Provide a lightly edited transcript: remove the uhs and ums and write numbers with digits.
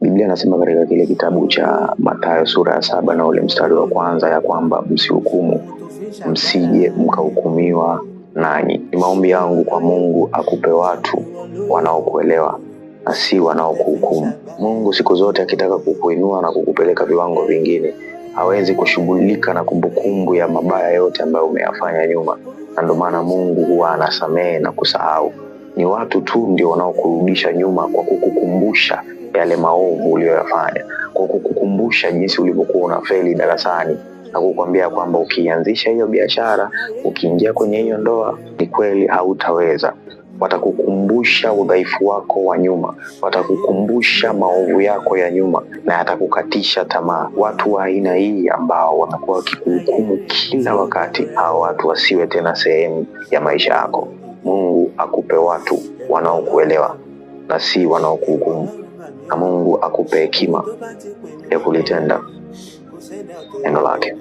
Biblia inasema katika kile kitabu cha Mathayo sura ya 7 na ule mstari wa 1 ya kwamba msihukumu, msije mkahukumiwa nanyi. Ni maombi yangu kwa Mungu akupe watu wanaokuelewa na si wanaokuhukumu. Mungu siku zote akitaka kukuinua na kukupeleka viwango vingine, hawezi kushughulika na kumbukumbu ya mabaya yote ambayo umeyafanya nyuma. Na ndio maana Mungu huwa anasamehe na kusahau. Ni watu tu ndio wanaokurudisha nyuma kwa kukukumbusha yale maovu uliyoyafanya, kwa kukukumbusha jinsi ulivyokuwa unafeli darasani, na kukwambia kwamba ukianzisha hiyo biashara, ukiingia kwenye hiyo ndoa, ni kweli hautaweza. Watakukumbusha udhaifu wako wa nyuma, watakukumbusha maovu yako ya nyuma, na atakukatisha tamaa. Watu wa aina hii ambao wanakuwa wakikuhukumu kila wakati, hao watu wasiwe tena sehemu ya maisha yako. Mungu akupe watu wanaokuelewa na si wanaokuhukumu, na Mungu akupe hekima ya kulitenda neno lake.